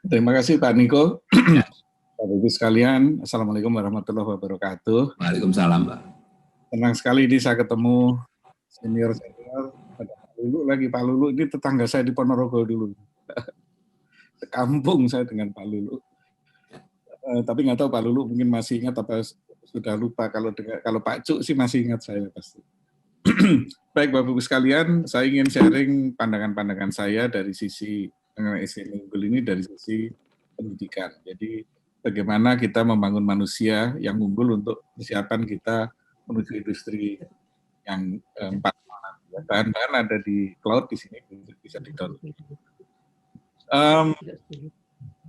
Terima kasih Pak Niko. Ya. Bapak Ibu sekalian, Assalamualaikum warahmatullahi wabarakatuh. Waalaikumsalam, Pak. Senang sekali ini saya ketemu senior-senior. Ada Pak Lulu lagi. Pak Lulu ini tetangga saya di Ponorogo dulu. Kampung saya dengan Pak Lulu. Tapi nggak tahu Pak Lulu mungkin masih ingat apa sudah lupa. Kalau Pak Cuk sih masih ingat saya pasti. Baik Bapak Ibu sekalian, saya ingin sharing pandangan-pandangan saya dari sisi mengenai SDM unggul ini dari sisi pendidikan. Jadi bagaimana kita membangun manusia yang unggul untuk persiapan kita menuju industri yang 4. Bahan-bahan ada di cloud di sini bisa di-download.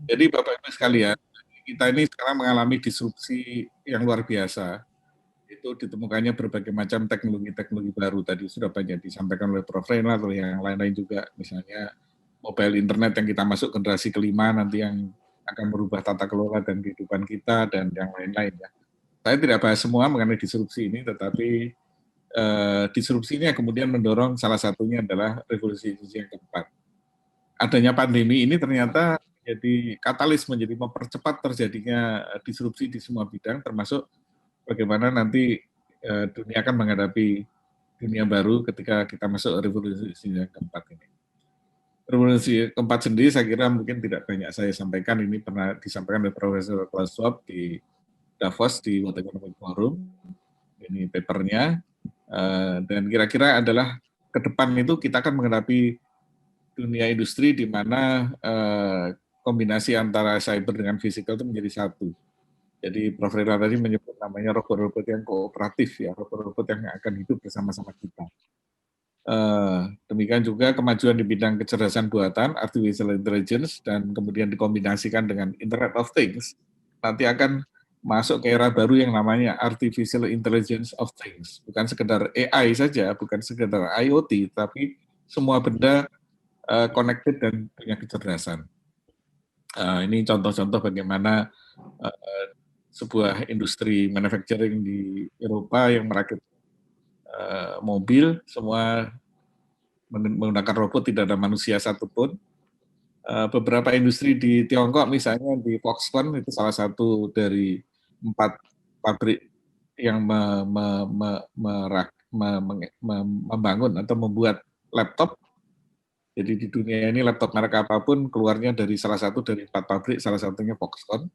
Jadi Bapak Ibu sekalian, kita ini sekarang mengalami disrupsi yang luar biasa. Itu ditemukannya berbagai macam teknologi-teknologi baru. Tadi sudah banyak disampaikan oleh Prof. Renat atau yang lain-lain juga, misalnya mobile internet yang kita masuk generasi kelima nanti yang akan merubah tata kelola dan kehidupan kita dan yang lain-lain ya. Saya tidak bahas semua mengenai disrupsi ini, tetapi disrupsi ini yang kemudian mendorong salah satunya adalah revolusi industri yang keempat. Adanya pandemi ini ternyata menjadi katalis, menjadi mempercepat terjadinya disrupsi di semua bidang, termasuk bagaimana nanti dunia akan menghadapi dunia baru ketika kita masuk revolusi yang keempat ini. Revolusi keempat sendiri saya kira mungkin tidak banyak saya sampaikan, ini pernah disampaikan oleh Profesor Klaus Schwab di Davos di World Economic Forum, ini papernya, dan kira-kira adalah ke depan itu kita akan menghadapi dunia industri di mana kombinasi antara cyber dengan physical itu menjadi satu. Jadi Prof. Rela tadi menyebut namanya robot-robot yang kooperatif ya, robot-robot yang akan hidup bersama-sama kita. Demikian juga kemajuan di bidang kecerdasan buatan, artificial intelligence, dan kemudian dikombinasikan dengan Internet of Things, nanti akan masuk ke era baru yang namanya artificial intelligence of things. Bukan sekedar AI saja, bukan sekedar IoT, tapi semua benda connected dan punya kecerdasan. Ini contoh-contoh bagaimana sebuah industri manufacturing di Eropa yang merakit mobil, semua menggunakan robot, tidak ada manusia satupun. Beberapa industri di Tiongkok, misalnya di Foxconn, itu salah satu dari 4 pabrik yang membangun atau membuat laptop. Jadi di dunia ini laptop merek apapun keluarnya dari salah satu dari 4 pabrik, salah satunya Foxconn.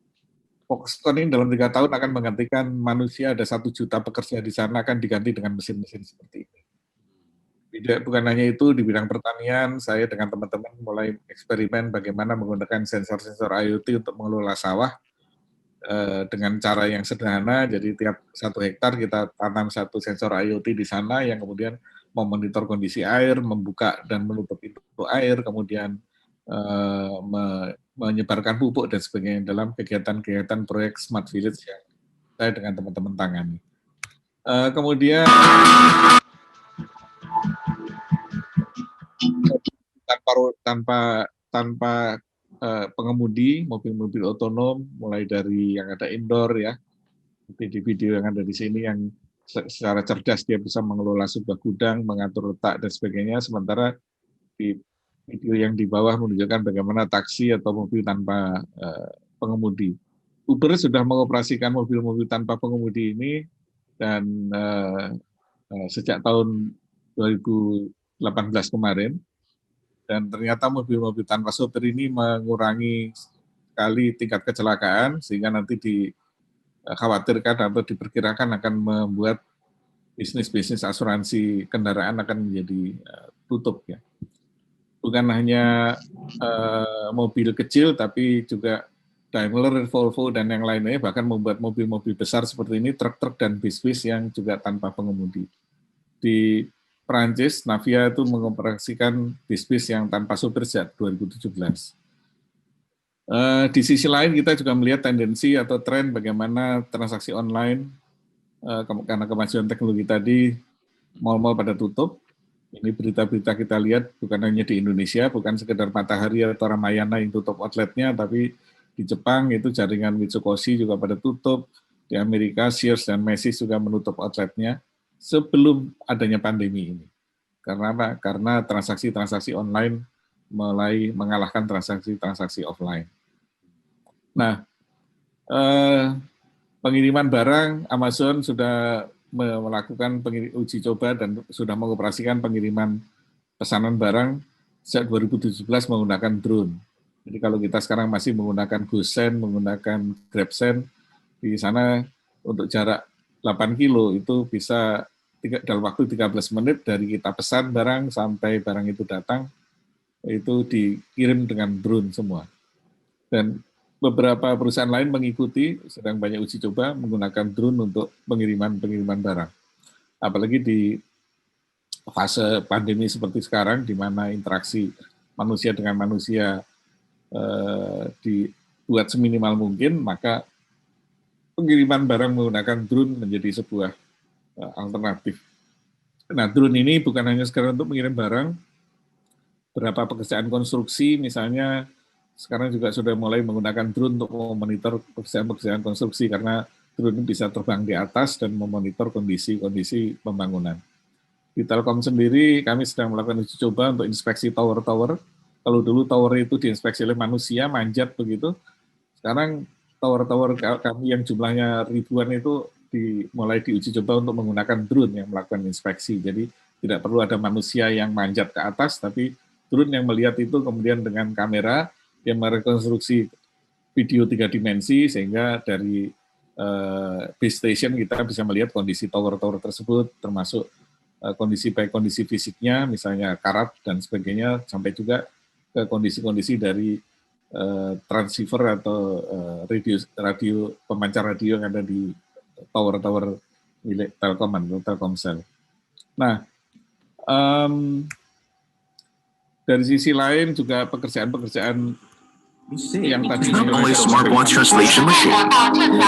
Foxconn ini dalam 3 tahun akan menggantikan manusia, ada 1 juta pekerja di sana akan diganti dengan mesin-mesin seperti ini. Bukan hanya itu, di bidang pertanian, saya dengan teman-teman mulai eksperimen bagaimana menggunakan sensor-sensor IoT untuk mengelola sawah dengan cara yang sederhana. Jadi tiap 1 hektar kita tanam 1 sensor IoT di sana yang kemudian memonitor kondisi air, membuka dan menutup pintu air, kemudian menyebarkan pupuk dan sebagainya dalam kegiatan-kegiatan proyek Smart Village yang saya dengan teman-teman tangani. Kemudian tanpa pengemudi, mobil-mobil otonom, mulai dari yang ada indoor ya, video-video yang ada di sini yang secara cerdas dia bisa mengelola sebuah gudang, mengatur letak dan sebagainya, sementara di video yang di bawah menunjukkan bagaimana taksi atau mobil tanpa pengemudi. Uber sudah mengoperasikan mobil-mobil tanpa pengemudi ini dan sejak tahun 2018 kemarin, dan ternyata mobil-mobil tanpa sopir ini mengurangi sekali tingkat kecelakaan, sehingga nanti dikhawatirkan atau diperkirakan akan membuat bisnis-bisnis asuransi kendaraan akan menjadi tutup ya. Bukan hanya mobil kecil, tapi juga Daimler, Volvo, dan yang lainnya, bahkan membuat mobil-mobil besar seperti ini, truk-truk dan bis-bis yang juga tanpa pengemudi. Di Perancis, Navia itu mengoperasikan bis-bis yang tanpa supir sejak 2017. Di sisi lain kita juga melihat tendensi atau tren bagaimana transaksi online, karena kemajuan teknologi tadi, mal-mal pada tutup. Ini berita-berita kita lihat bukan hanya di Indonesia, bukan sekedar Matahari atau Ramayana yang tutup outletnya, tapi di Jepang itu jaringan Mitsukoshi juga pada tutup, di Amerika Sears dan Macy's juga menutup outletnya sebelum adanya pandemi ini. Karena apa? Karena transaksi-transaksi online mulai mengalahkan transaksi-transaksi offline. Nah, pengiriman barang, Amazon sudah melakukan uji coba dan sudah mengoperasikan pengiriman pesanan barang sejak 2017 menggunakan drone. Jadi kalau kita sekarang masih menggunakan GoSend, menggunakan GrabSend, di sana untuk jarak 8 kilo itu bisa dalam waktu 13 menit dari kita pesan barang sampai barang itu datang, itu dikirim dengan drone semua. Dan beberapa perusahaan lain mengikuti, sedang banyak uji coba menggunakan drone untuk pengiriman barang. Apalagi di fase pandemi seperti sekarang, di mana interaksi manusia dengan manusia dibuat seminimal mungkin, maka pengiriman barang menggunakan drone menjadi sebuah alternatif. Nah, drone ini bukan hanya sekedar untuk mengirim barang, beberapa pekerjaan konstruksi misalnya sekarang juga sudah mulai menggunakan drone untuk memonitor pekerjaan konstruksi, karena drone bisa terbang di atas dan memonitor kondisi pembangunan. Di Telkom sendiri kami sedang melakukan uji coba untuk inspeksi tower-tower. Kalau dulu tower itu diinspeksi oleh manusia, manjat begitu. Sekarang tower-tower kami yang jumlahnya ribuan itu mulai diuji coba untuk menggunakan drone yang melakukan inspeksi. Jadi tidak perlu ada manusia yang manjat ke atas, tapi drone yang melihat itu kemudian dengan kamera yang merekonstruksi video 3 dimensi, sehingga dari base station kita bisa melihat kondisi tower-tower tersebut, termasuk kondisi fisiknya, misalnya karat dan sebagainya, sampai juga ke kondisi-kondisi dari transceiver atau radio pemancar radio yang ada di tower-tower milik Telkom atau Telkomsel. Nah, dari sisi lain juga pekerjaan-pekerjaan yang tadi not only a smartwatch translation machine,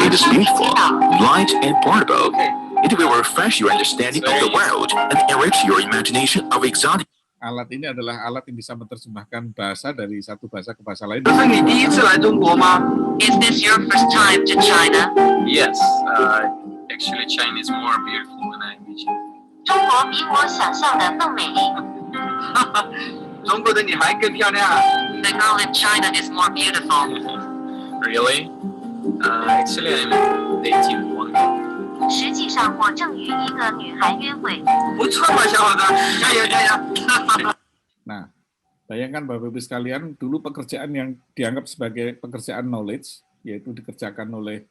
it is beautiful, light, and portable. It will refresh your understanding of the world and enrich your imagination of exotic. Alat ini adalah alat yang bisa menerjemahkan bahasa dari satu bahasa ke bahasa lain. Is this your first time to China? Yes, actually China is more beautiful than I imagined. 中国比我想象的更美丽。中国的女孩更漂亮。The girl in China is more beautiful. Really? Actually, I'm dating one girl. 实际上，我正与一个女孩约会。不错嘛，小伙子，加油加油！ Nah, bayangkan Bapak Ibu sekalian, dulu pekerjaan yang dianggap sebagai pekerjaan knowledge, yaitu dikerjakan oleh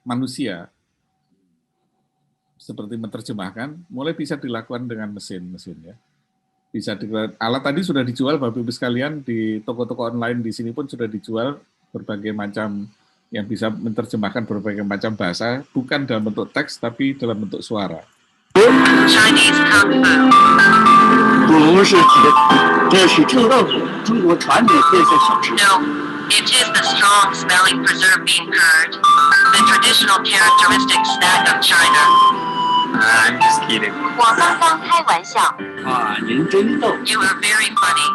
manusia, seperti menerjemahkan, mulai bisa dilakukan dengan mesin ya. Bisa alat tadi sudah dijual Bapak Ibu sekalian di toko-toko online di sini pun sudah dijual berbagai macam yang bisa menerjemahkan berbagai macam bahasa, bukan dalam bentuk teks tapi dalam bentuk suara. Chinese kung fu. 不是这是臭豆腐，中国传统特色小吃。 No, it is the strong smelling preserved bean curd, the traditional characteristic snack of China. I'm just kidding. 我刚刚开玩笑。啊，您真逗。 You are very funny.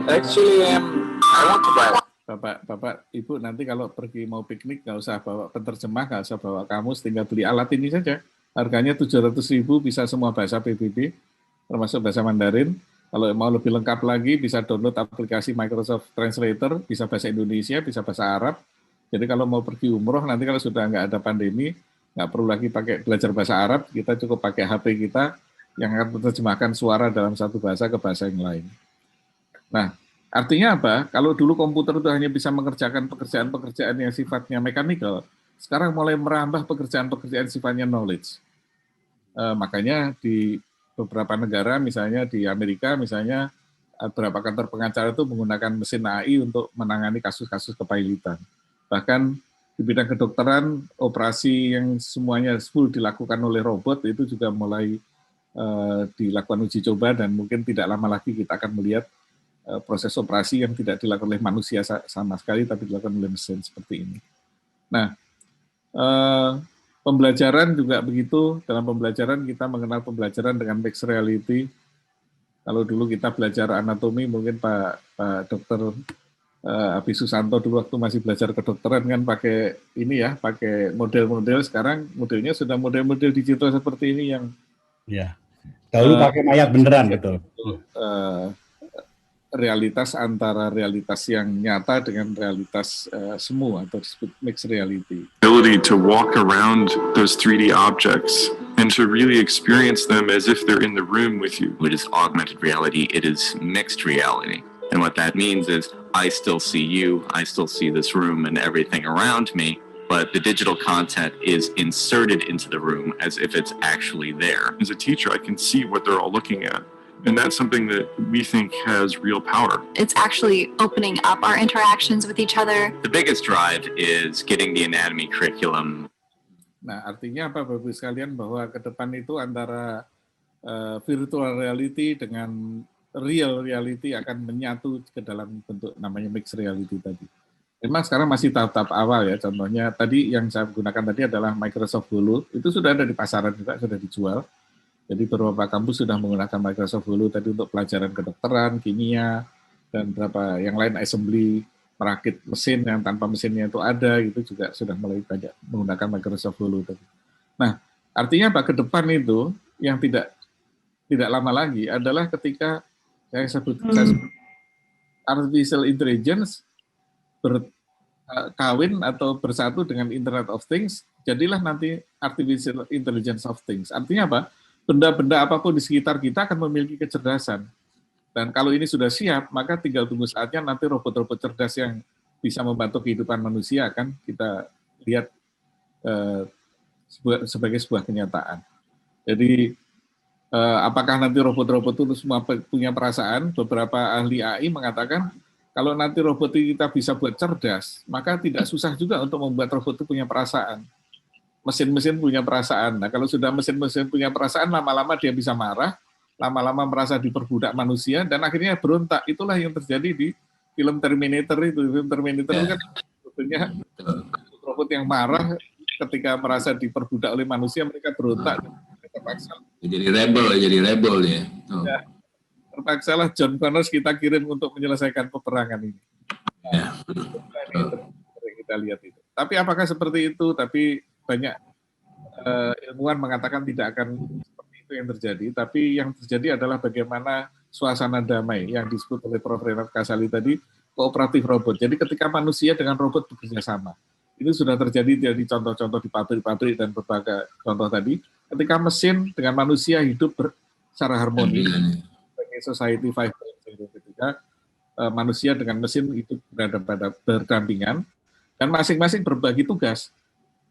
Actually, I want to buy one. Bapak, Ibu nanti kalau pergi mau piknik nggak usah bawa penerjemah, nggak usah bawa kamus, tinggal beli alat ini saja. Harganya 700.000, bisa semua bahasa PBB, termasuk bahasa Mandarin. Kalau mau lebih lengkap lagi, bisa download aplikasi Microsoft Translator, bisa bahasa Indonesia, bisa bahasa Arab. Jadi kalau mau pergi umroh, nanti kalau sudah nggak ada pandemi, nggak perlu lagi belajar bahasa Arab, kita cukup pakai HP kita yang akan menerjemahkan suara dalam satu bahasa ke bahasa yang lain. Nah, artinya apa? Kalau dulu komputer itu hanya bisa mengerjakan pekerjaan-pekerjaan yang sifatnya mekanikal, sekarang mulai merambah pekerjaan-pekerjaan sifatnya knowledge. Makanya di beberapa negara, misalnya di Amerika, misalnya beberapa kantor pengacara itu menggunakan mesin AI untuk menangani kasus-kasus kepailitan. Bahkan di bidang kedokteran, operasi yang semuanya full dilakukan oleh robot itu juga mulai dilakukan uji coba, dan mungkin tidak lama lagi kita akan melihat proses operasi yang tidak dilakukan oleh manusia sama sekali, tapi dilakukan oleh mesin seperti ini. Nah, pembelajaran juga begitu. Dalam pembelajaran kita mengenal pembelajaran dengan mixed reality. Kalau dulu kita belajar anatomi, mungkin Pak Dokter Abi Susanto dulu waktu masih belajar kedokteran kan pakai ini ya, pakai model-model. Sekarang modelnya sudah model-model digital seperti ini yang ya. Dahulu pakai mayat beneran, betul. realitas antara realitas yang nyata dengan realitas semu atau disebut mixed reality. Ability to walk around those 3D objects and to really experience them as if they're in the room with you. It is augmented reality, it is mixed reality. And what that means is I still see you, I still see this room and everything around me, but the digital content is inserted into the room as if it's actually there. As a teacher, I can see what they're all looking at. And that's something that we think has real power. It's actually opening up our interactions with each other. The biggest drive is getting the anatomy curriculum. Nah, artinya apa Bapak Ibu sekalian, bahwa ke depan itu antara virtual reality dengan real reality akan menyatu ke dalam bentuk namanya mixed reality tadi. Memang sekarang masih tahap-tahap awal ya, contohnya tadi yang saya gunakan tadi adalah Microsoft Holo, itu sudah ada di pasaran juga, sudah dijual. Jadi beberapa kampus sudah menggunakan Microsoft Holo tadi untuk pelajaran kedokteran, kimia, dan beberapa yang lain assembly, merakit mesin yang tanpa mesinnya itu ada, itu juga sudah mulai banyak menggunakan Microsoft Holo tadi. Nah, artinya apa? Ke depan itu yang tidak lama lagi adalah ketika saya sebut artificial intelligence berkawin atau bersatu dengan Internet of Things, jadilah nanti artificial intelligence of things. Artinya apa? Benda-benda apapun di sekitar kita akan memiliki kecerdasan. Dan kalau ini sudah siap, maka tinggal tunggu saatnya nanti robot-robot cerdas yang bisa membantu kehidupan manusia akan kita lihat sebagai sebuah kenyataan. Jadi, apakah nanti robot-robot itu semua punya perasaan? Beberapa ahli AI mengatakan, kalau nanti robot kita bisa buat cerdas, maka tidak susah juga untuk membuat robot itu punya perasaan. Mesin-mesin punya perasaan. Nah, kalau sudah mesin-mesin punya perasaan, lama-lama dia bisa marah, lama-lama merasa diperbudak manusia, dan akhirnya berontak. Itulah yang terjadi di film Terminator itu. Film Terminator itu kan sebetulnya robot yang marah ketika merasa diperbudak oleh manusia, mereka berontak. Terpaksa. Jadi rebel ya. Oh. Ya, terpaksalah John Connors kita kirim untuk menyelesaikan peperangan ini. Nah, kita lihat itu. Tapi apakah seperti itu? Tapi banyak ilmuwan mengatakan tidak akan seperti itu yang terjadi, tapi yang terjadi adalah bagaimana suasana damai yang disebut oleh Prof. Renat Kasali tadi, kooperatif robot. Jadi ketika manusia dengan robot bekerja sama, itu sudah terjadi di contoh-contoh di pabrik-pabrik dan berbagai contoh tadi, ketika mesin dengan manusia hidup secara harmonis, sebagai society 5.0, ketika manusia dengan mesin itu berdampingan, dan masing-masing berbagi tugas.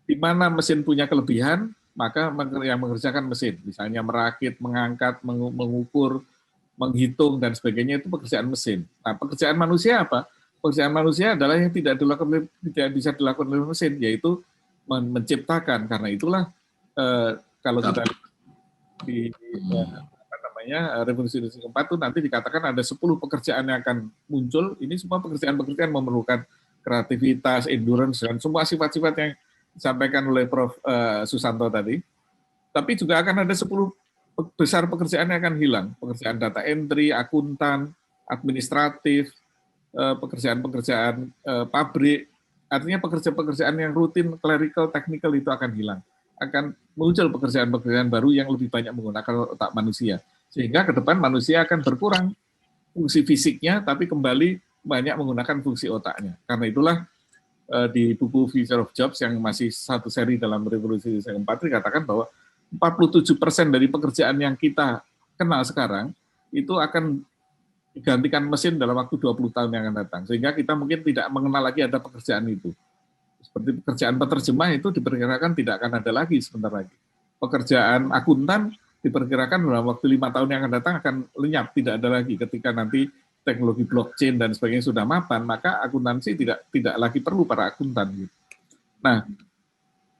Di mana mesin punya kelebihan, maka yang mengerjakan mesin, misalnya merakit, mengangkat, mengukur, menghitung, dan sebagainya, itu pekerjaan mesin. Nah, pekerjaan manusia apa? Pekerjaan manusia adalah yang tidak bisa dilakukan oleh mesin, yaitu menciptakan. Karena itulah kalau kita di revolusi industri keempat itu nanti dikatakan ada 10 pekerjaan yang akan muncul. Ini semua pekerjaan-pekerjaan memerlukan kreativitas, endurance, dan semua sifat-sifat yang disampaikan oleh Prof. Susanto tadi. Tapi juga akan ada 10 besar pekerjaan yang akan hilang. Pekerjaan data entry, akuntan, administratif, pekerjaan-pekerjaan pabrik. Artinya pekerjaan-pekerjaan yang rutin, clerical, technical itu akan hilang. Akan muncul pekerjaan-pekerjaan baru yang lebih banyak menggunakan otak manusia. Sehingga ke depan manusia akan berkurang fungsi fisiknya, tapi kembali banyak menggunakan fungsi otaknya. Karena itulah di buku Future of Jobs yang masih satu seri dalam revolusi industri keempat dikatakan bahwa 47% dari pekerjaan yang kita kenal sekarang itu akan digantikan mesin dalam waktu 20 tahun yang akan datang. Sehingga kita mungkin tidak mengenal lagi ada pekerjaan itu. Seperti pekerjaan penerjemah itu diperkirakan tidak akan ada lagi sebentar lagi. Pekerjaan akuntan diperkirakan dalam waktu 5 tahun yang akan datang akan lenyap, tidak ada lagi ketika nanti teknologi blockchain dan sebagainya sudah mapan, maka akuntansi tidak lagi perlu para akuntan. Gitu. Nah,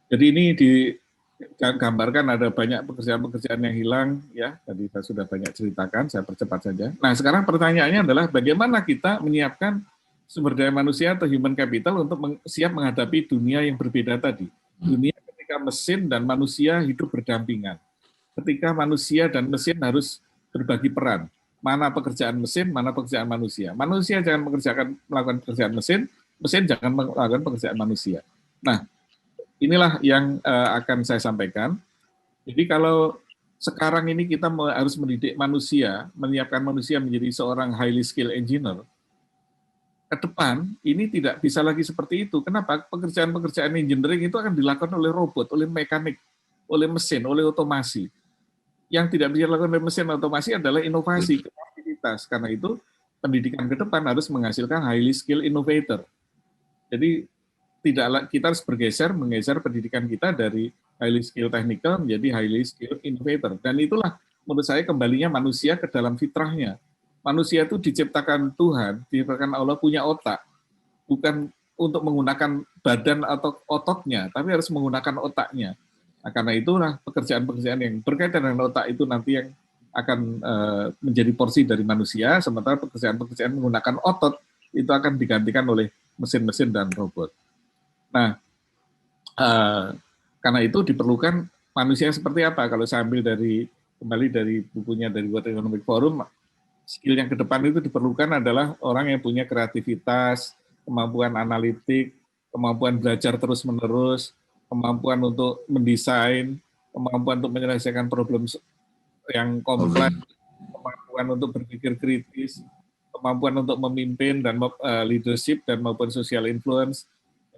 jadi ini digambarkan ada banyak pekerjaan-pekerjaan yang hilang, ya. Tadi saya sudah banyak ceritakan, saya percepat saja. Nah, sekarang pertanyaannya adalah bagaimana kita menyiapkan sumber daya manusia atau human capital untuk siap menghadapi dunia yang berbeda tadi. Dunia ketika mesin dan manusia hidup berdampingan. Ketika manusia dan mesin harus berbagi peran. Mana pekerjaan mesin, mana pekerjaan manusia. Manusia jangan melakukan pekerjaan mesin, mesin jangan melakukan pekerjaan manusia. Nah, inilah yang akan saya sampaikan. Jadi kalau sekarang ini kita harus mendidik manusia, menyiapkan manusia menjadi seorang highly skilled engineer, ke depan ini tidak bisa lagi seperti itu. Kenapa? Pekerjaan-pekerjaan engineering itu akan dilakukan oleh robot, oleh mekanik, oleh mesin, oleh otomasi. Yang tidak bisa dilakukan oleh mesin otomasi adalah inovasi, kreativitas. Karena itu pendidikan ke depan harus menghasilkan highly skilled innovator. Jadi kita harus menggeser pendidikan kita dari highly skilled technical menjadi highly skilled innovator. Dan itulah menurut saya kembalinya manusia ke dalam fitrahnya. Manusia itu diciptakan Tuhan, diciptakan Allah punya otak, bukan untuk menggunakan badan atau ototnya, tapi harus menggunakan otaknya. Nah, karena itulah pekerjaan-pekerjaan yang berkaitan dengan otak itu nanti yang akan menjadi porsi dari manusia, sementara pekerjaan-pekerjaan menggunakan otot itu akan digantikan oleh mesin-mesin dan robot. Nah, karena itu diperlukan manusia seperti apa? Kalau saya ambil kembali dari bukunya dari World Economic Forum, skill yang ke depan itu diperlukan adalah orang yang punya kreativitas, kemampuan analitik, kemampuan belajar terus-menerus, kemampuan untuk mendesain, kemampuan untuk menyelesaikan problem yang kompleks, kemampuan untuk berpikir kritis, kemampuan untuk memimpin dan leadership dan maupun social influence,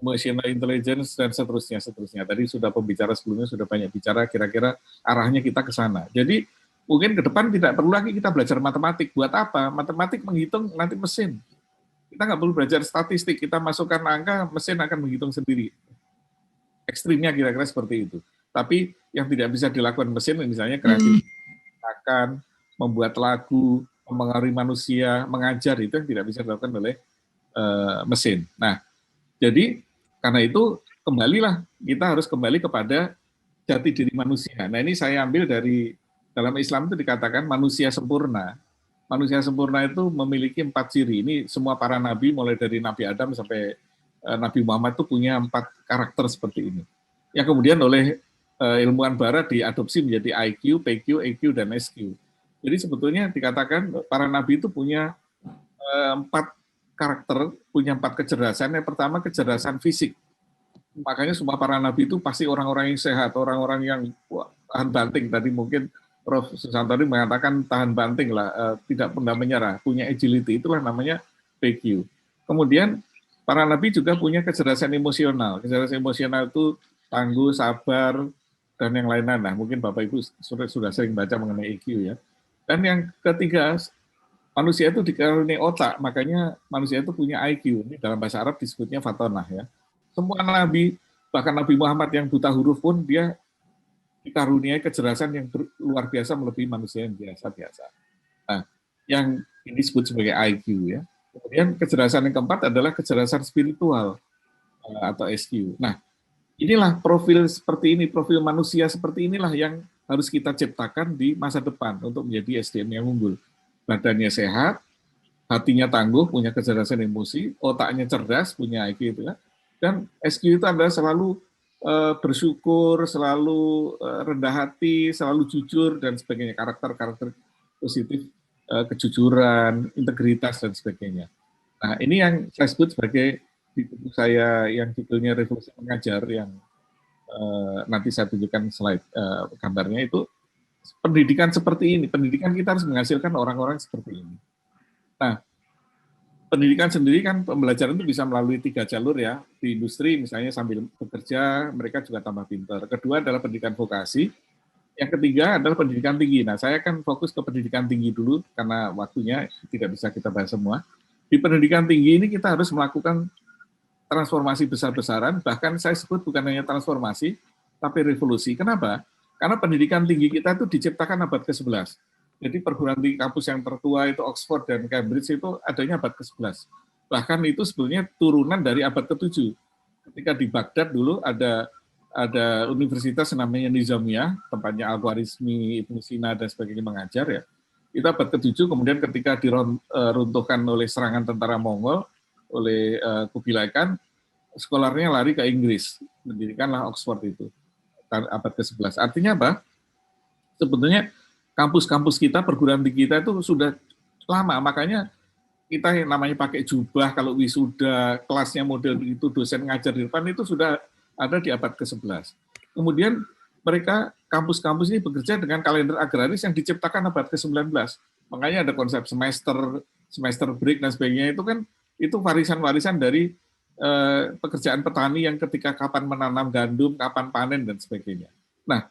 emotional intelligence, dan seterusnya. Tadi sudah pembicara sebelumnya sudah banyak bicara, kira-kira arahnya kita ke sana. Jadi mungkin ke depan tidak perlu lagi kita belajar matematik. Buat apa? Matematik menghitung nanti mesin. Kita nggak perlu belajar statistik, kita masukkan angka, mesin akan menghitung sendiri. Ekstrimnya kira-kira seperti itu. Tapi yang tidak bisa dilakukan mesin, misalnya kreatif, akan membuat lagu, mempengaruhi manusia, mengajar, itu yang tidak bisa dilakukan oleh mesin. Nah, jadi karena itu kembalilah, kita harus kembali kepada jati diri manusia. Nah, ini saya ambil dari dalam Islam itu dikatakan manusia sempurna. Manusia sempurna itu memiliki 4 ciri. Ini semua para nabi, mulai dari Nabi Adam sampai Nabi Muhammad itu punya 4 karakter seperti ini. Yang kemudian oleh ilmuwan barat diadopsi menjadi IQ, PQ, EQ, dan SQ. Jadi sebetulnya dikatakan para nabi itu punya 4 karakter, punya 4 kecerdasan. Yang pertama kecerdasan fisik. Makanya semua para nabi itu pasti orang-orang yang sehat, orang-orang yang tahan banting. Tadi mungkin Prof. Susanto mengatakan tahan banting lah, tidak pernah menyerah, punya agility, itulah namanya PQ. Kemudian para nabi juga punya kecerdasan emosional. Kecerdasan emosional itu tangguh, sabar, dan yang lain-lain. Nah, mungkin Bapak Ibu sudah sering baca mengenai EQ ya. Dan yang ketiga, manusia itu dikaruniai otak, makanya manusia itu punya IQ. Ini dalam bahasa Arab disebutnya fatonah ya. Semua nabi, bahkan Nabi Muhammad yang buta huruf pun dia dikaruniai kecerdasan yang luar biasa melebihi manusia yang biasa-biasa. Nah, yang ini disebut sebagai IQ ya. Kemudian kecerdasan yang keempat adalah kecerdasan spiritual atau SQ. Nah, inilah profil seperti ini, profil manusia seperti inilah yang harus kita ciptakan di masa depan untuk menjadi SDM yang unggul. Badannya sehat, hatinya tangguh, punya kecerdasan emosi, otaknya cerdas, punya IQ itu ya. Dan SQ itu adalah selalu bersyukur, selalu rendah hati, selalu jujur, dan sebagainya. Karakter-karakter positif, kejujuran, integritas, dan sebagainya. Nah, ini yang saya sebut sebagai di buku saya yang judulnya Revolusi Mengajar, yang nanti saya tunjukkan slide gambarnya itu, pendidikan seperti ini. Pendidikan kita harus menghasilkan orang-orang seperti ini. Nah, pendidikan sendiri kan pembelajaran itu bisa melalui 3 jalur ya. Di industri misalnya sambil bekerja, mereka juga tambah pintar. Kedua adalah pendidikan vokasi. Yang ketiga adalah pendidikan tinggi. Nah, saya akan fokus ke pendidikan tinggi dulu, karena waktunya tidak bisa kita bahas semua. Di pendidikan tinggi ini kita harus melakukan transformasi besar-besaran, bahkan saya sebut bukan hanya transformasi, tapi revolusi. Kenapa? Karena pendidikan tinggi kita itu diciptakan abad ke-11. Jadi perguruan tinggi kampus yang tertua itu Oxford dan Cambridge itu adanya abad ke-11. Bahkan itu sebenarnya turunan dari abad ke-7. Ketika di Baghdad dulu ada universitas namanya Nizamiyah, tempatnya Al-Khwarizmi, Ibnu Sina, dan sebagainya mengajar ya. Itu abad ke-7, kemudian ketika diruntuhkan oleh serangan tentara Mongol, oleh Kubilai Khan, skolarnya lari ke Inggris, mendirikanlah Oxford itu, abad ke-11. Artinya apa? Sebetulnya kampus-kampus kita, perguruan tinggi kita itu sudah lama, makanya kita yang namanya pakai jubah, kalau wisuda, kelasnya model itu, dosen ngajar di depan, itu sudah ada di abad ke-11. Kemudian mereka kampus-kampus ini bekerja dengan kalender agraris yang diciptakan abad ke-19. Makanya ada konsep semester break dan sebagainya, itu warisan-warisan dari pekerjaan petani yang ketika kapan menanam gandum, kapan panen dan sebagainya. Nah,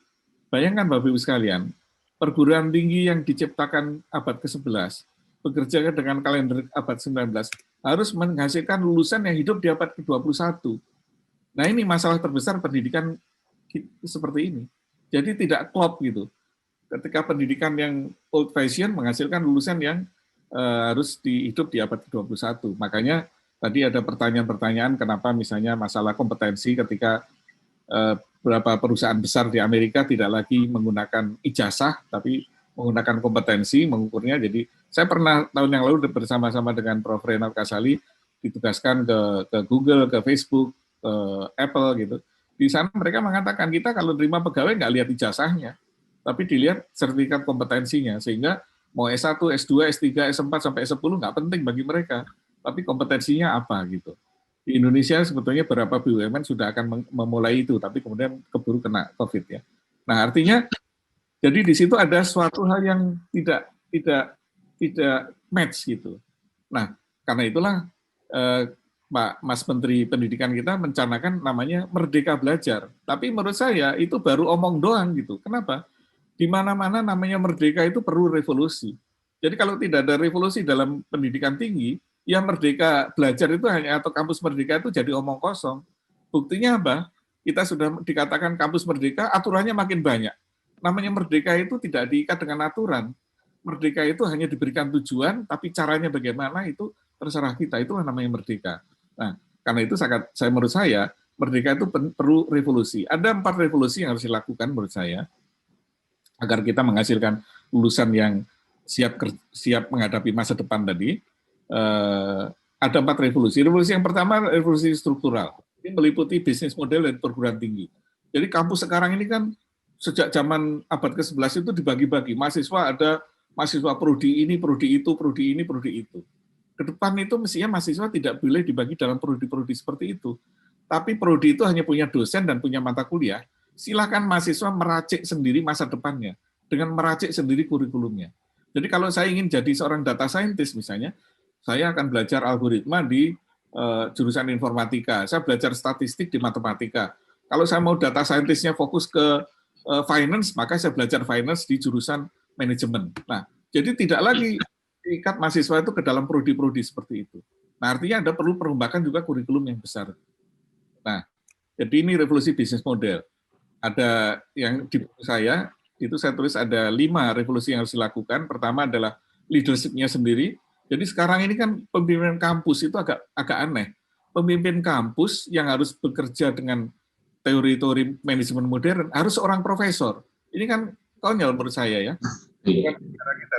bayangkan Bapak Ibu sekalian, perguruan tinggi yang diciptakan abad ke-11 bekerja dengan kalender abad 19 harus menghasilkan lulusan yang hidup di abad ke-21. Nah, ini masalah terbesar pendidikan seperti ini. Jadi tidak klop gitu. Ketika pendidikan yang old fashion menghasilkan lulusan yang harus hidup di abad ke-21. Makanya tadi ada pertanyaan-pertanyaan kenapa misalnya masalah kompetensi ketika beberapa perusahaan besar di Amerika tidak lagi menggunakan ijazah, tapi menggunakan kompetensi mengukurnya. Jadi saya pernah tahun yang lalu bersama-sama dengan Prof. Renat Kasali ditugaskan ke Google, ke Facebook, ke Apple gitu. Di sana mereka mengatakan kita kalau terima pegawai nggak lihat ijazahnya, tapi dilihat sertifikat kompetensinya. Sehingga mau S1, S2, S3, S4 sampai S10 nggak penting bagi mereka, tapi kompetensinya apa gitu. Di Indonesia sebetulnya beberapa BUMN sudah akan memulai itu, tapi kemudian keburu kena COVID ya. Nah artinya jadi di situ ada suatu hal yang tidak match gitu. Nah, karena itulah Pak Mas Menteri Pendidikan kita mencanangkan namanya Merdeka Belajar. Tapi menurut saya itu baru omong doang gitu. Kenapa? Di mana-mana namanya merdeka itu perlu revolusi. Jadi kalau tidak ada revolusi dalam pendidikan tinggi, ya Merdeka Belajar itu hanya atau kampus merdeka itu jadi omong kosong. Buktinya apa? Kita sudah dikatakan kampus merdeka, aturannya makin banyak. Namanya merdeka itu tidak diikat dengan aturan. Merdeka itu hanya diberikan tujuan, tapi caranya bagaimana itu terserah kita. Itulah namanya merdeka. Nah, karena itu menurut saya, merdeka itu perlu revolusi. Ada 4 revolusi yang harus dilakukan menurut saya, agar kita menghasilkan lulusan yang siap menghadapi masa depan tadi. Ada 4 revolusi. Revolusi yang pertama, revolusi struktural. Ini meliputi bisnis model dan perguruan tinggi. Jadi kampus sekarang ini kan sejak zaman abad ke-11 itu dibagi-bagi. Mahasiswa ada mahasiswa prodi ini, prodi itu, prodi ini, prodi itu. Ke depan itu mestinya mahasiswa tidak boleh dibagi dalam prodi-prodi seperti itu. Tapi prodi itu hanya punya dosen dan punya mata kuliah. Silakan mahasiswa meracik sendiri masa depannya dengan meracik sendiri kurikulumnya. Jadi kalau saya ingin jadi seorang data scientist misalnya, saya akan belajar algoritma di jurusan informatika. Saya belajar statistik di matematika. Kalau saya mau data scientist-nya fokus ke finance, maka saya belajar finance di jurusan manajemen. Nah, jadi tidak lagi diikat mahasiswa itu ke dalam prodi-prodi seperti itu. Nah, artinya ada perlu perombakan juga kurikulum yang besar. Nah, jadi ini revolusi bisnis model. Ada yang di buku saya, itu saya tulis ada 5 revolusi yang harus dilakukan. Pertama adalah leadership-nya sendiri. Jadi sekarang ini kan pemimpinan kampus itu agak aneh. Pemimpin kampus yang harus bekerja dengan teori-teori manajemen modern harus orang profesor. Ini kan konyol menurut saya ya.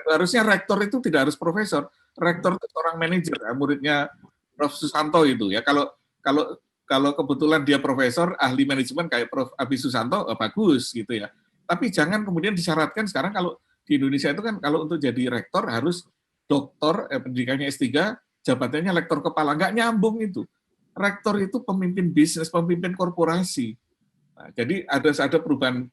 Harusnya rektor itu tidak harus profesor. Rektor itu seorang manajer, muridnya Prof. Susanto itu ya. Kalau kebetulan dia profesor ahli manajemen kayak Prof. Abi Susanto, bagus gitu ya. Tapi jangan kemudian disyaratkan sekarang kalau di Indonesia itu kan kalau untuk jadi rektor harus doktor, pendidikannya S3, jabatannya lektor kepala, nggak nyambung itu. Rektor itu pemimpin bisnis, pemimpin korporasi. Nah, jadi ada perubahan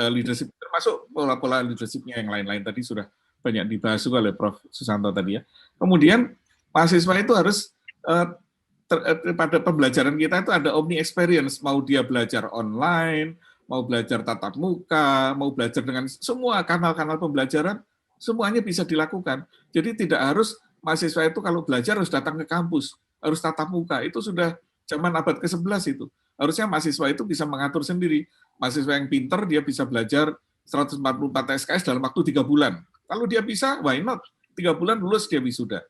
leadership, termasuk pola-pola leadership-nya yang lain-lain tadi sudah banyak dibahas juga oleh Prof. Susanto tadi ya. Kemudian mahasiswa itu harus pada pembelajaran kita itu ada omni experience, mau dia belajar online, mau belajar tatap muka, mau belajar dengan semua kanal-kanal pembelajaran, semuanya bisa dilakukan. Jadi tidak harus mahasiswa itu kalau belajar harus datang ke kampus, harus tatap muka. Itu sudah zaman abad ke-11 itu. Harusnya mahasiswa itu bisa mengatur sendiri. Mahasiswa yang pinter, dia bisa belajar 144 SKS dalam waktu 3 bulan. Kalau dia bisa, why not? 3 bulan lulus dia wisuda.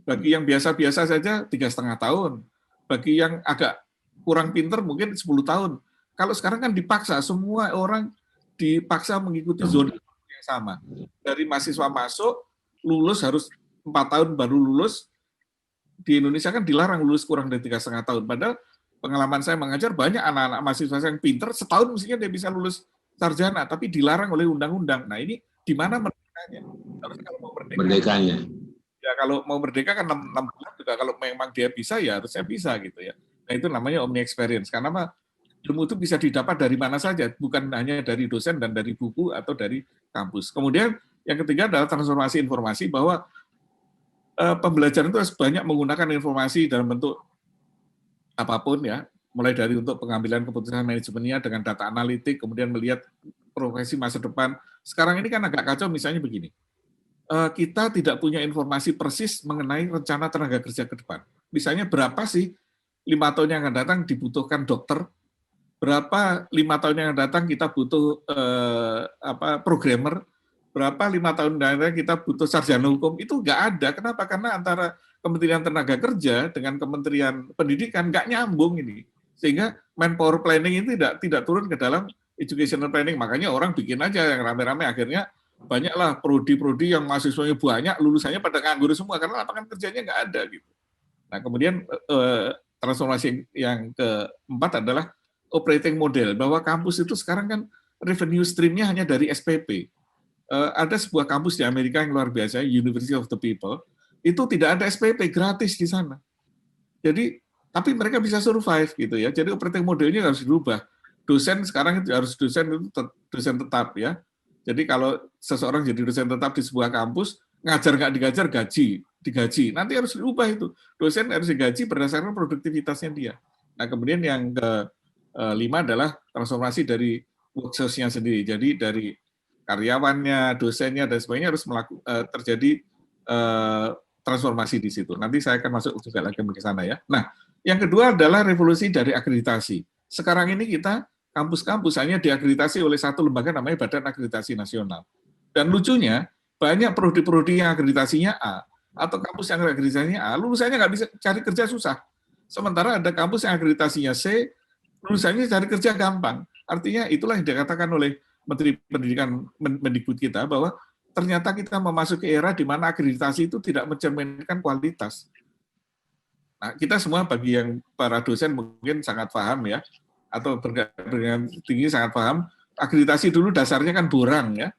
Bagi yang biasa-biasa saja 3,5 tahun. Bagi yang agak kurang pinter mungkin 10 tahun. Kalau sekarang kan dipaksa, semua orang dipaksa mengikuti zona yang sama. Dari mahasiswa masuk, lulus harus 4 tahun baru lulus. Di Indonesia kan dilarang lulus kurang dari 3,5 tahun. Padahal pengalaman saya mengajar banyak anak-anak mahasiswa yang pinter, setahun mestinya dia bisa lulus sarjana, tapi dilarang oleh undang-undang. Nah ini di mana merdekanya? Harusnya kalau mau Merdekanya. Ya kalau mau merdeka kan 6 bulan juga, kalau memang dia bisa ya harusnya bisa gitu ya. Nah itu namanya omni experience. Karena apa? ilmu itu bisa didapat dari mana saja, bukan hanya dari dosen dan dari buku atau dari kampus. Kemudian yang ketiga adalah transformasi informasi, bahwa pembelajaran itu harus banyak menggunakan informasi dalam bentuk apapun ya, mulai dari untuk pengambilan keputusan manajemennya dengan data analitik, kemudian melihat profesi masa depan. Sekarang ini kan agak kacau, misalnya begini, kita tidak punya informasi persis mengenai rencana tenaga kerja ke depan. Misalnya berapa sih 5 tahun yang akan datang dibutuhkan dokter, berapa 5 tahun yang akan datang kita butuh programmer, berapa 5 tahun yang akan datang kita butuh sarjana hukum, itu nggak ada. Kenapa? Karena antara Kementerian Tenaga Kerja dengan Kementerian Pendidikan nggak nyambung ini, sehingga manpower planning ini tidak turun ke dalam educational planning. Makanya orang bikin aja yang rame-rame, akhirnya banyaklah prodi-prodi yang mahasiswanya banyak, lulusannya pada nganggur semua karena lapangan kerjanya nggak ada gitu. Nah, kemudian transformasi yang keempat adalah operating model, bahwa kampus itu sekarang kan revenue stream-nya hanya dari SPP. Ada sebuah kampus di Amerika yang luar biasa, University of the People, itu tidak ada SPP, gratis di sana. Jadi, tapi mereka bisa survive gitu ya. Jadi operating modelnya harus dirubah. Dosen sekarang itu harus dosen dosen tetap ya. Jadi kalau seseorang jadi dosen tetap di sebuah kampus, ngajar nggak digajar, digaji. Nanti harus diubah itu. Dosen harus digaji berdasarkan produktivitasnya dia. Nah, kemudian yang kelima adalah transformasi dari workforce-nya sendiri. Jadi dari karyawannya, dosennya, dan sebagainya harus terjadi transformasi di situ. Nanti saya akan masuk juga lagi ke sana ya. Nah, yang kedua adalah revolusi dari akreditasi. Sekarang ini kita kampus-kampus hanya diakreditasi oleh satu lembaga namanya Badan Akreditasi Nasional. Dan lucunya, banyak prodi-prodi yang akreditasinya A, atau kampus yang akreditasinya A, lulusannya nggak bisa cari kerja susah. Sementara ada kampus yang akreditasinya C, lulusannya cari kerja gampang. Artinya itulah yang dikatakan oleh Menteri Pendidikan Mendikbud kita, bahwa ternyata kita memasuki era di mana akreditasi itu tidak mencerminkan kualitas. Nah, kita semua bagi yang para dosen mungkin sangat paham ya, atau dengan tinggi sangat paham, akreditasi dulu dasarnya kan borang ya,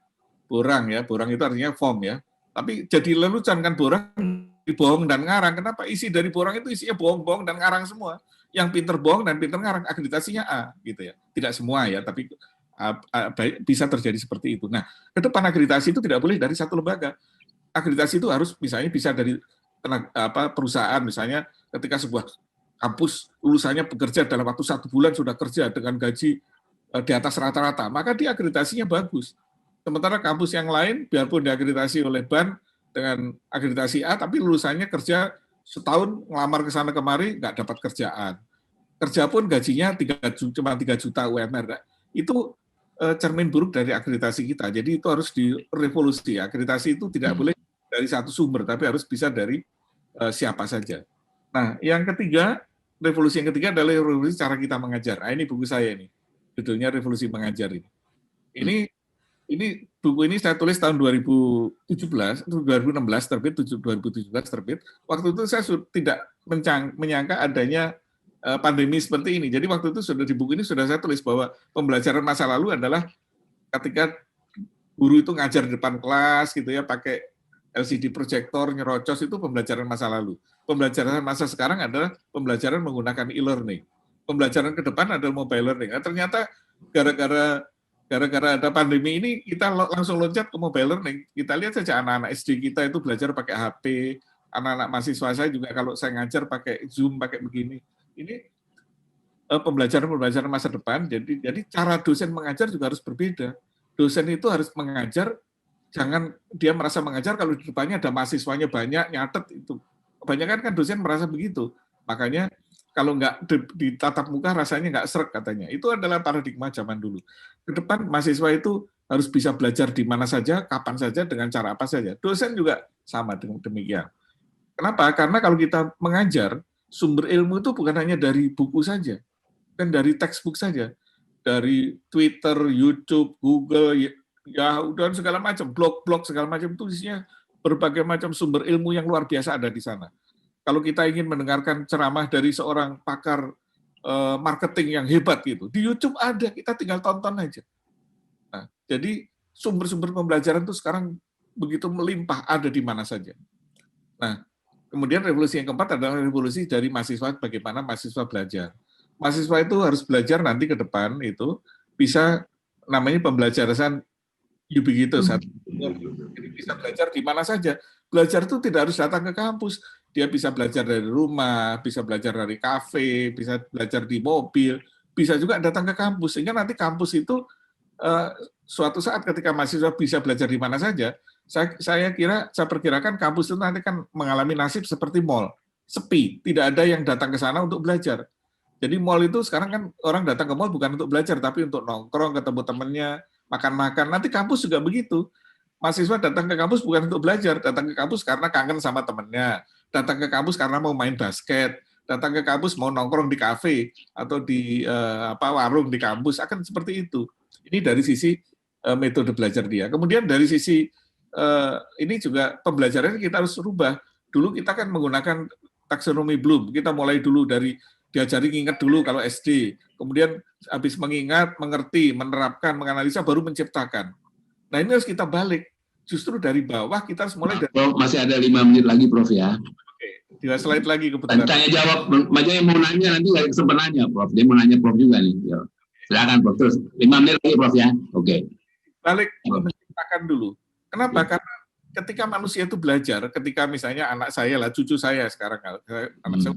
borang itu artinya form ya, tapi jadi lelucon kan borang, bohong dan ngarang. Kenapa? Isi dari borang itu isinya bohong-bohong dan ngarang semua. Yang pinter bohong dan pinter ngarang, akreditasinya A gitu ya. Tidak semua ya, tapi bisa terjadi seperti itu. Nah, ke depan akreditasi itu tidak boleh dari satu lembaga. Akreditasi itu harus misalnya bisa dari perusahaan, misalnya ketika sebuah kampus lulusannya bekerja dalam waktu 1 bulan sudah kerja dengan gaji di atas rata-rata, maka dia akreditasinya bagus. Sementara kampus yang lain, biarpun diakreditasi oleh BAN dengan akreditasi A, tapi lulusannya kerja setahun, ngelamar ke sana kemari, nggak dapat kerjaan. Kerja pun gajinya cuma 3 juta UMR. Itu cermin buruk dari akreditasi kita. Jadi itu harus direvolusi. Akreditasi itu tidak boleh dari satu sumber, tapi harus bisa dari siapa saja. Nah, yang ketiga, revolusi yang ketiga adalah revolusi cara kita mengajar. Nah, ini buku saya ini, judulnya Revolusi Mengajar ini. Ini buku ini saya tulis tahun 2016 terbit, 2017 terbit. Waktu itu saya tidak menyangka adanya pandemi seperti ini. Jadi waktu itu sudah di buku ini sudah saya tulis bahwa pembelajaran masa lalu adalah ketika guru itu ngajar di depan kelas gitu ya, pakai LCD proyektor, nyerocos, itu pembelajaran masa lalu. Pembelajaran masa sekarang adalah pembelajaran menggunakan e-learning. Pembelajaran ke depan adalah mobile learning. Nah, ternyata gara-gara ada pandemi ini, kita langsung loncat ke mobile learning. Kita lihat saja anak-anak SD kita itu belajar pakai HP, anak-anak mahasiswa saya juga kalau saya ngajar pakai Zoom, pakai begini. Ini pembelajaran masa depan, jadi cara dosen mengajar juga harus berbeda. Dosen itu harus mengajar, jangan dia merasa mengajar kalau di depannya ada mahasiswanya banyak, nyatet itu. Kebanyakan kan dosen merasa begitu. Makanya kalau nggak di tatap muka rasanya nggak sreg katanya. Itu adalah paradigma zaman dulu. Ke depan mahasiswa itu harus bisa belajar di mana saja, kapan saja, dengan cara apa saja. Dosen juga sama demikian. Kenapa? Karena kalau kita mengajar, sumber ilmu itu bukan hanya dari buku saja, kan dari textbook saja. Dari Twitter, YouTube, Google, Yahoo, dan segala macam, blog-blog segala macam itu isinya berbagai macam sumber ilmu yang luar biasa ada di sana. Kalau kita ingin mendengarkan ceramah dari seorang pakar marketing yang hebat gitu, di YouTube ada, kita tinggal tonton aja. Nah, jadi sumber-sumber pembelajaran itu sekarang begitu melimpah, ada di mana saja. Nah, kemudian revolusi yang keempat adalah revolusi dari mahasiswa, bagaimana mahasiswa belajar. mahasiswa itu harus belajar nanti ke depan itu bisa namanya pembelajaran ubiquitous. Jadi bisa belajar di mana saja. Belajar itu tidak harus datang ke kampus. Dia bisa belajar dari rumah, bisa belajar dari kafe, bisa belajar di mobil, bisa juga datang ke kampus. Sehingga nanti kampus itu suatu saat ketika mahasiswa bisa belajar di mana saja, saya perkirakan kampus itu nanti kan mengalami nasib seperti mall, sepi, tidak ada yang datang ke sana untuk belajar. Jadi mall itu sekarang kan orang datang ke mall bukan untuk belajar, tapi untuk nongkrong, ketemu temannya, makan-makan. Nanti kampus juga begitu. Mahasiswa datang ke kampus bukan untuk belajar, datang ke kampus karena kangen sama temannya, datang ke kampus karena mau main basket, datang ke kampus mau nongkrong di kafe atau di warung di kampus, akan seperti itu. Ini dari sisi metode belajar dia. Kemudian dari sisi ini juga pembelajaran kita harus rubah. Dulu kita kan menggunakan taksonomi Bloom. Kita mulai dulu dari diajari nginget dulu kalau SD. Kemudian habis mengingat, mengerti, menerapkan, menganalisa, baru menciptakan. Nah ini harus kita balik. Justru dari bawah kita harus mulai dari... Prof, masih ada 5 menit lagi, Prof ya. Oke, 2 slide lagi kebetulan. Tanya jawab, macam yang mau nanya nanti nggak sempat nanya, Prof. Dia mau nanya Prof juga nih. Silakan, Prof. Terus 5 menit lagi, Prof ya. Oke. Balik menciptakan dulu. Kenapa? Karena ketika manusia itu belajar, ketika misalnya anak saya lah, cucu saya sekarang, anak saya,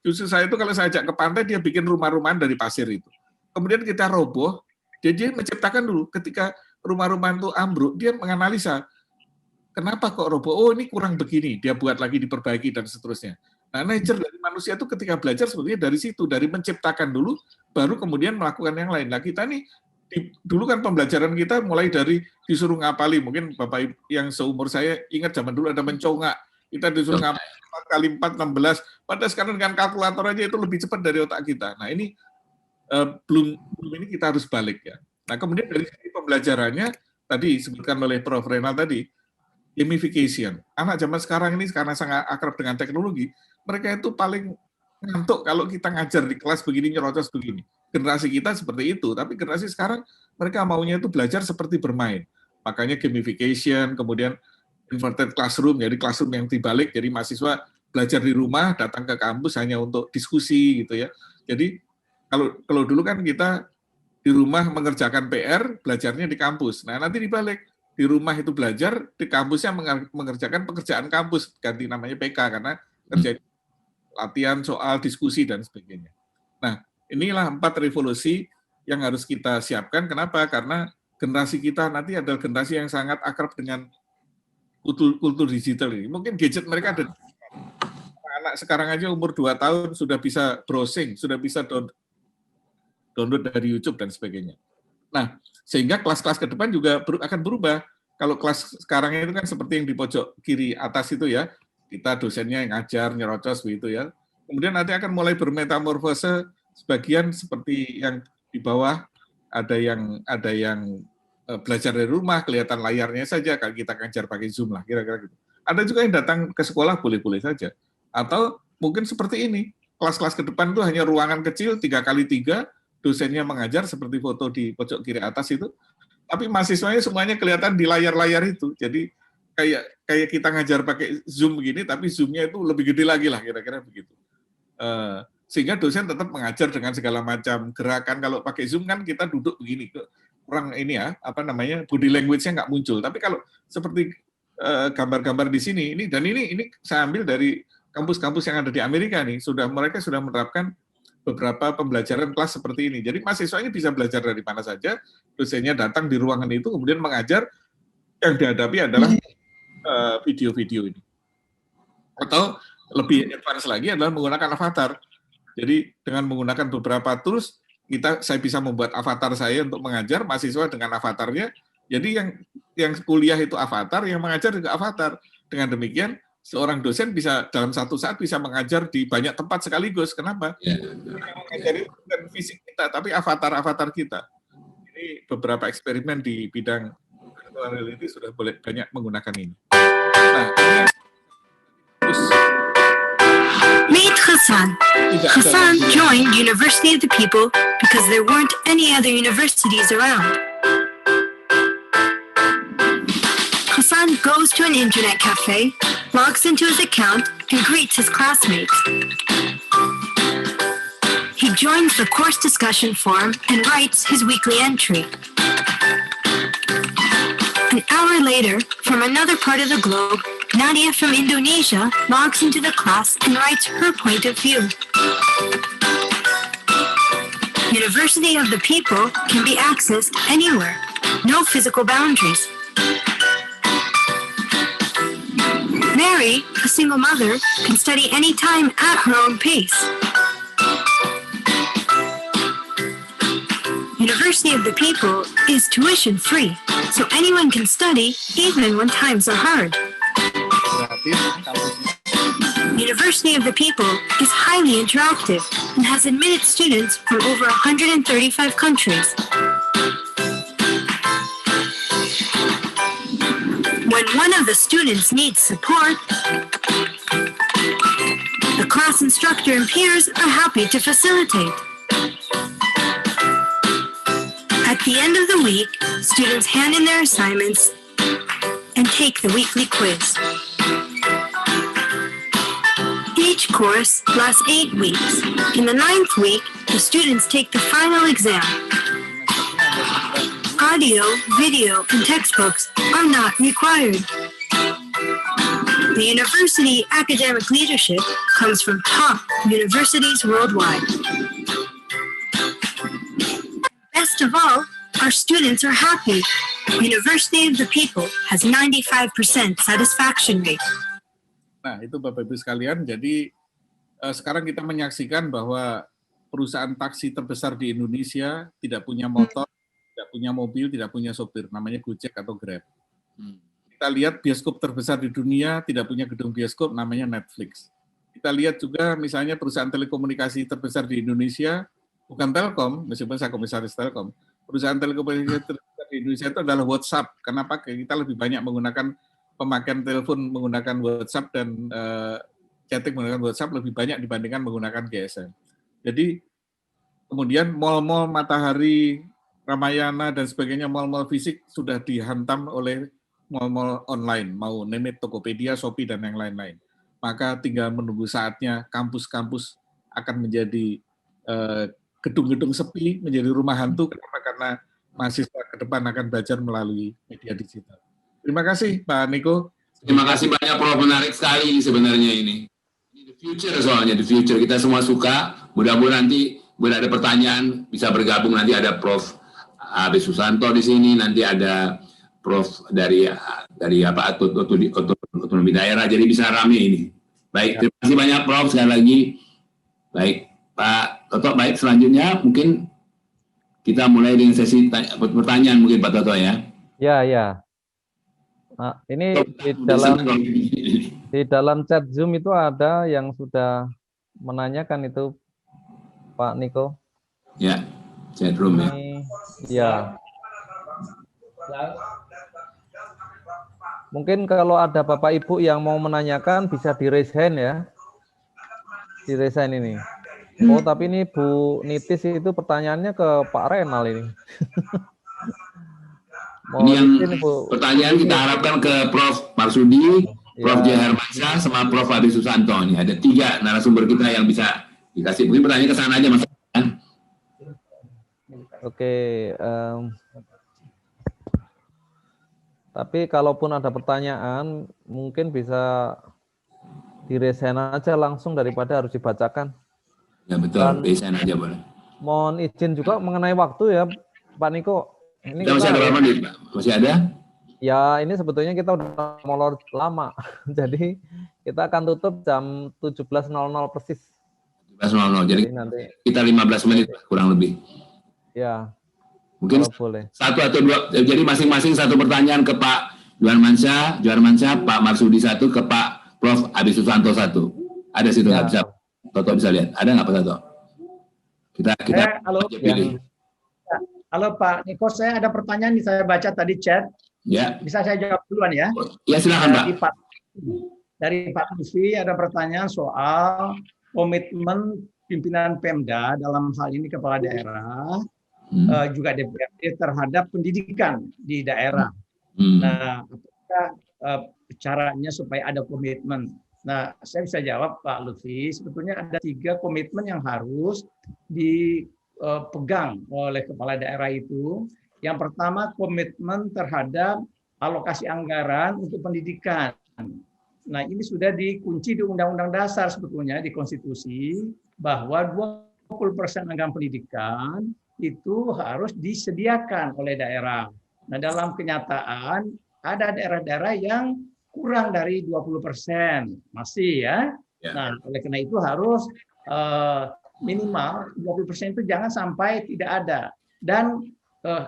cucu saya itu kalau saya ajak ke pantai, dia bikin rumah-rumahan dari pasir itu. Kemudian kita roboh, dia menciptakan dulu. Ketika rumah-rumahan itu ambruk, dia menganalisa, kenapa kok roboh? Oh ini kurang begini, dia buat lagi, diperbaiki, dan seterusnya. Nah nature dari manusia itu ketika belajar sebetulnya dari situ, dari menciptakan dulu, baru kemudian melakukan yang lain. Nah kita nih, dulu kan pembelajaran kita mulai dari disuruh ngapali, mungkin Bapak yang seumur saya ingat zaman dulu ada mencongak, kita disuruh ngapali 4 kali 4, 16, padahal sekarang dengan kalkulator aja itu lebih cepat dari otak kita. Nah ini belum ini kita harus balik ya. Nah kemudian dari sisi pembelajarannya, tadi disebutkan oleh Prof. Renal tadi, gamification. Anak zaman sekarang ini karena sangat akrab dengan teknologi, mereka itu paling ngantuk kalau kita ngajar di kelas begini, nyerocos begini. Generasi kita seperti itu, tapi generasi sekarang mereka maunya itu belajar seperti bermain. Makanya gamification, kemudian inverted classroom, jadi classroom yang dibalik, jadi mahasiswa belajar di rumah, datang ke kampus hanya untuk diskusi gitu ya. Jadi kalau dulu kan kita di rumah mengerjakan PR, belajarnya di kampus. Nah nanti dibalik, di rumah itu belajar, di kampusnya mengerjakan pekerjaan kampus, ganti namanya PK karena kerja latihan soal diskusi dan sebagainya. Nah inilah 4 revolusi yang harus kita siapkan. Kenapa? Karena generasi kita nanti adalah generasi yang sangat akrab dengan kultur digital ini. Mungkin gadget mereka ada. Anak sekarang aja umur 2 tahun sudah bisa browsing, sudah bisa download dari YouTube dan sebagainya. Nah, sehingga kelas-kelas ke depan juga akan berubah. Kalau kelas sekarang itu kan seperti yang di pojok kiri atas itu ya, kita dosennya yang ngajar, nyerocos begitu ya. Kemudian nanti akan mulai bermetamorfose. Sebagian seperti yang di bawah ada yang belajar dari rumah, kelihatan layarnya saja, kalau kita ngajar pakai Zoom lah, kira-kira gitu. Ada juga yang datang ke sekolah boleh-boleh saja. Atau mungkin seperti ini, kelas-kelas ke depan itu hanya ruangan kecil 3x3, dosennya mengajar seperti foto di pojok kiri atas itu, tapi mahasiswanya semuanya kelihatan di layar-layar itu. Jadi kayak kita ngajar pakai Zoom begini, tapi Zoom-nya itu lebih gede lagi lah, kira-kira begitu. Sehingga dosen tetap mengajar dengan segala macam gerakan. Kalau pakai Zoom kan kita duduk begini, kurang ini ya, body language-nya nggak muncul. Tapi kalau seperti gambar-gambar di sini, ini saya ambil dari kampus-kampus yang ada di Amerika nih, mereka sudah menerapkan beberapa pembelajaran kelas seperti ini. Jadi mahasiswanya bisa belajar dari mana saja, dosennya datang di ruangan itu, kemudian mengajar, yang dihadapi adalah video-video ini. Atau lebih advance lagi adalah menggunakan avatar. Jadi dengan menggunakan beberapa tools, saya bisa membuat avatar saya untuk mengajar, mahasiswa dengan avatarnya. Jadi yang kuliah itu avatar, yang mengajar juga avatar. Dengan demikian, seorang dosen bisa dalam satu saat bisa mengajar di banyak tempat sekaligus. Kenapa? Yang mengajar itu bukan fisik kita, tapi avatar-avatar kita. Ini beberapa eksperimen di bidang virtual reality sudah banyak menggunakan ini. Nah, ini Meet Hassan. Hassan joined University of the People because there weren't any other universities around. Hassan goes to an internet cafe, logs into his account, and greets his classmates. He He joins the course discussion forum and writes his weekly entry. An hour later, from another part of the globe, Nadia from Indonesia logs into the class and writes her point of view. University of the People can be accessed anywhere. No physical boundaries. Mary, a single mother, can study anytime at her own pace. University of the People is tuition free, so anyone can study even when times are hard. University of the People is highly interactive and has admitted students from over 135 countries. When one of the students needs support, the class instructor and peers are happy to facilitate. At the end of the week, students hand in their assignments and take the weekly quiz. Each course lasts 8 weeks. In the 9th week, the students take the final exam. Audio, video, and textbooks are not required. The university academic leadership comes from top universities worldwide. Best of all, our students are happy. University of the People has 95% satisfaction rate. Nah, itu Bapak Ibu sekalian. Jadi sekarang kita menyaksikan bahwa perusahaan taksi terbesar di Indonesia tidak punya motor, tidak punya mobil, tidak punya sopir, namanya Gojek atau Grab. Kita lihat bioskop terbesar di dunia tidak punya gedung bioskop, namanya Netflix. Kita lihat juga misalnya perusahaan telekomunikasi terbesar di Indonesia, bukan Telkom, meskipun saya komisaris Telkom, perusahaan telekomunikasi terbesar di Indonesia itu adalah WhatsApp. Kenapa? Kita lebih banyak menggunakan pemakaian telepon menggunakan WhatsApp dan chatting menggunakan WhatsApp lebih banyak dibandingkan menggunakan GSM. Jadi kemudian mal-mal Matahari, Ramayana dan sebagainya, mal-mal fisik sudah dihantam oleh mal-mal online, mau name it, Tokopedia, Shopee dan yang lain-lain. Maka tinggal menunggu saatnya kampus-kampus akan menjadi gedung-gedung sepi, menjadi rumah hantu. Kenapa? Karena mahasiswa ke depan akan belajar melalui media digital. Terima kasih Pak Niko. Terima kasih banyak Prof, menarik sekali sebenarnya ini. Ini the future soalnya, the future. Kita semua suka, mudah-mudahan nanti bila ada pertanyaan bisa bergabung, nanti ada Prof. Abi Susanto di sini, nanti ada Prof dari apa otonomi daerah, jadi bisa rame ini. Baik, terima kasih banyak Prof sekali lagi. Baik, Pak Toto, baik selanjutnya mungkin kita mulai dengan sesi pertanyaan mungkin Pak Toto ya. Ya. Nah, ini di dalam chat Zoom itu ada yang sudah menanyakan itu Pak Niko. Ya, chat room ya. Ya. Mungkin kalau ada Bapak Ibu yang mau menanyakan bisa di raise hand ya. Di raise hand ini. Oh, tapi ini Bu Nitis itu pertanyaannya ke Pak Renal ini. Ini yang pertanyaan kita harapkan ke Prof. Marsudi, Prof. J. Hermansyah, sama Prof. Abi Susanto. Ini ada 3 narasumber kita yang bisa dikasih. Mungkin pertanyaan ke sana aja Mas. Oke. Tapi kalaupun ada pertanyaan, mungkin bisa diresen aja langsung daripada harus dibacakan. Ya betul, diresen aja boleh. Mohon izin juga mengenai waktu ya, Pak Niko. Ini masih ada berapa menit, Pak? Masih ada? Ya, ini sebetulnya kita udah molor lama. Jadi kita akan tutup jam 17.00 persis. 17.00. Jadi nanti kita 15 menit kurang lebih. Ya. Mungkin boleh. 1 atau 2. Jadi masing-masing 1 pertanyaan ke Pak Joharmansyah, Pak Marsudi 1, ke Pak Prof. Abi Susanto 1. Ada situ nggak bisa? Toto bisa lihat. Ada nggak Pak Toto? Kita halo. Pilih. Halo Pak Niko, saya ada pertanyaan nih, saya baca tadi chat. Ya. Bisa saya jawab duluan ya? Ya silakan Pak. Dari Pak Lutfi ada pertanyaan soal komitmen pimpinan Pemda dalam hal ini kepala daerah, juga DPRD terhadap pendidikan di daerah. Nah, apakah caranya supaya ada komitmen Nah, saya bisa jawab Pak Lutfi, sebetulnya ada 3 komitmen yang harus dipegang oleh kepala daerah itu. Yang pertama, komitmen terhadap alokasi anggaran untuk pendidikan. Nah, ini sudah dikunci di Undang-Undang Dasar sebetulnya, di konstitusi, bahwa 20% anggaran pendidikan itu harus disediakan oleh daerah. Nah, dalam kenyataan ada daerah-daerah yang kurang dari 20%, masih ya. Nah, oleh karena itu harus minimal 20% itu jangan sampai tidak ada. Dan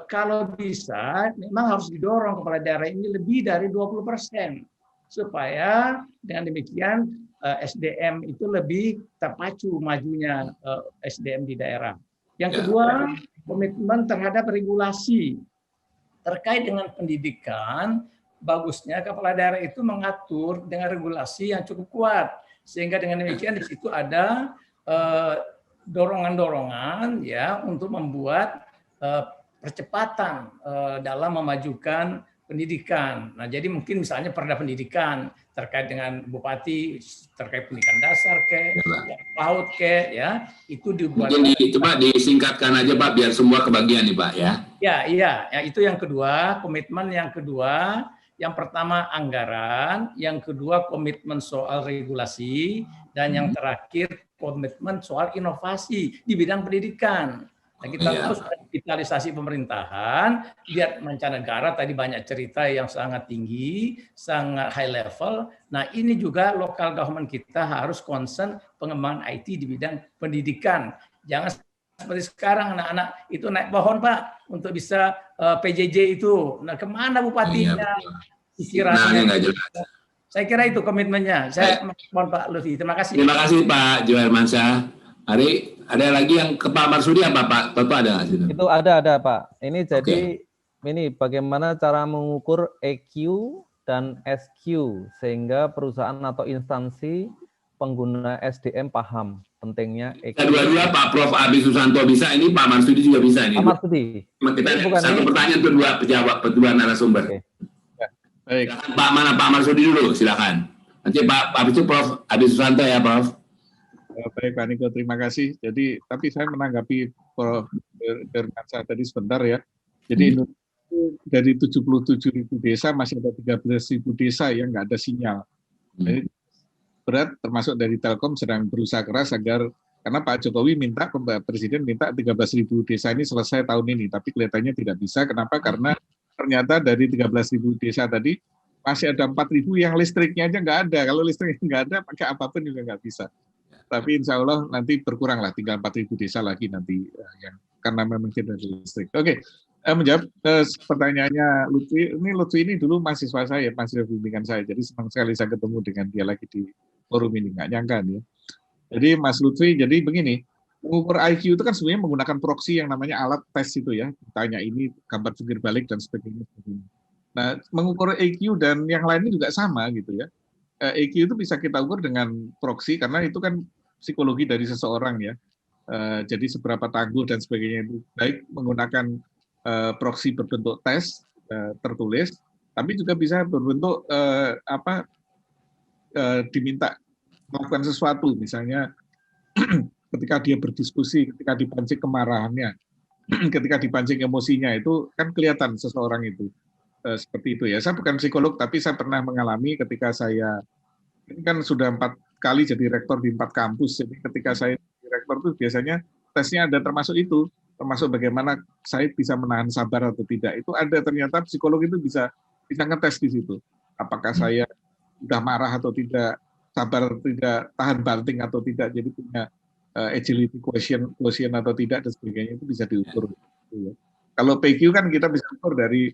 kalau bisa memang harus didorong kepala daerah ini lebih dari 20%. Supaya dengan demikian SDM itu lebih terpacu majunya SDM di daerah. Yang kedua, komitmen terhadap regulasi. Terkait dengan pendidikan, bagusnya kepala daerah itu mengatur dengan regulasi yang cukup kuat. Sehingga dengan demikian di situ ada dorongan-dorongan ya untuk membuat percepatan dalam memajukan pendidikan. Nah, jadi mungkin misalnya perda pendidikan terkait dengan bupati, terkait pendidikan dasar PAUD ya, itu dibuat. Mungkin coba disingkatkan aja Pak, biar semua kebagian nih Pak ya. Ya, itu yang kedua, komitmen yang kedua. Yang pertama anggaran, yang kedua komitmen soal regulasi, dan yang terakhir komitmen soal inovasi di bidang pendidikan. Nah, kita terus digitalisasi pemerintahan, lihat mancanegara tadi banyak cerita yang sangat tinggi, sangat high level. Nah, ini juga local government kita harus concern pengembangan IT di bidang pendidikan. Jangan seperti sekarang anak-anak itu naik pohon Pak untuk bisa PJJ itu. Nah, kemana bupatinya? Pikirannya. Saya kira itu komitmennya. Saya mohon Pak Lutfi. Terima kasih. Terima kasih Pak Jo Hermansyah. Hari ada lagi yang ke Pak Marsudi apa Pak? Toto ada nggak situ? Itu ada Pak. Ini jadi ini bagaimana cara mengukur EQ dan SQ sehingga perusahaan atau instansi pengguna SDM paham pentingnya EQ. Dua-dua Pak Prof. Abi Susanto bisa, ini Pak Marsudi juga bisa ini. Pak Marsudi. Kita satu pertanyaan untuk dua narasumber. Okay. Baik. Silakan Pak, mana Pak Marsudi dulu, silakan. Nanti Pak habis itu Prof. Abi Susanto ya Prof. Baik Pak Niko, terima kasih. Jadi, tapi saya menanggapi Prof. Hermansyah tadi sebentar ya. Jadi dari 77.000 desa masih ada 13.000 desa yang nggak ada sinyal. Jadi berat, termasuk dari Telkom sedang berusaha keras agar, karena Pak Jokowi minta, Presiden minta 13.000 desa ini selesai tahun ini, tapi kelihatannya tidak bisa. Kenapa? Karena ternyata dari 13.000 desa tadi masih ada 4.000 yang listriknya aja nggak ada. Kalau listriknya nggak ada, pakai apapun juga nggak bisa. Tapi insya Allah nanti berkurang lah, tinggal 4.000 desa lagi nanti yang karena memang tidak ada listrik. Oke, menjawab pertanyaannya Lutfi. Lutfi ini dulu mahasiswa saya, mahasiswa bimbingan saya. Jadi senang sekali saya ketemu dengan dia lagi di forum ini, nggak nyangka nih. Jadi Mas Lutfi, jadi begini, mengukur IQ itu kan sebenarnya menggunakan proxy yang namanya alat tes itu ya. Tanya ini, gambar jungkir balik dan sebagainya. Nah, mengukur EQ dan yang lainnya juga sama gitu ya. EQ itu bisa kita ukur dengan proxy karena itu kan psikologi dari seseorang ya. Jadi seberapa tangguh dan sebagainya itu baik menggunakan proxy berbentuk tes tertulis, tapi juga bisa berbentuk diminta melakukan sesuatu, misalnya ketika dia berdiskusi, ketika dipancing kemarahannya, ketika dipancing emosinya, itu kan kelihatan seseorang itu seperti itu ya. Saya bukan psikolog, tapi saya pernah mengalami ketika saya ini kan sudah 4 kali jadi rektor di 4 kampus. Jadi ketika saya jadi rektor itu biasanya tesnya ada termasuk itu, termasuk bagaimana saya bisa menahan sabar atau tidak. Itu ada, ternyata psikolog itu bisa ngetes di situ. Apakah saya sudah marah atau tidak, sabar atau tidak, tahan banting atau tidak, jadi punya agility quotient atau tidak dan sebagainya, itu bisa diukur. Kalau PQ kan kita bisa ukur dari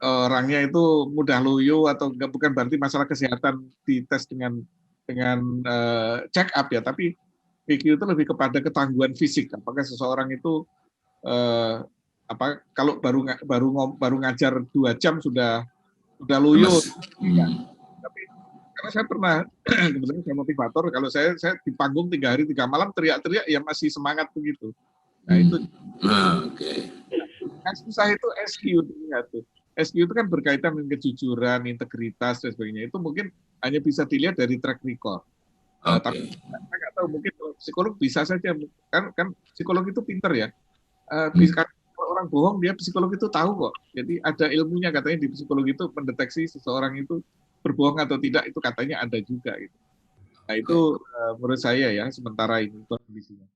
orangnya itu mudah loyo atau enggak, bukan berarti masalah kesehatan dites dengan check up ya, tapi PQ itu lebih kepada ketangguhan fisik. Apakah seseorang itu kalau baru ngajar 2 jam sudah loyo. Tapi karena saya pernah kebetulan saya motivator, kalau saya di panggung 3 hari 3 malam teriak-teriak ya masih semangat begitu. Nah itu. Yang susah itu SQ terlihat tuh. SQ itu kan berkaitan dengan kejujuran, integritas dan sebagainya. Itu mungkin hanya bisa dilihat dari track record. Tapi saya nggak tahu, mungkin psikolog bisa saja, kan psikolog itu pinter ya. Kalau orang bohong, dia psikolog itu tahu kok. Jadi ada ilmunya katanya di psikolog itu mendeteksi seseorang itu berbohong atau tidak, itu katanya ada juga. Gitu. Nah itu menurut saya ya sementara ini kondisinya.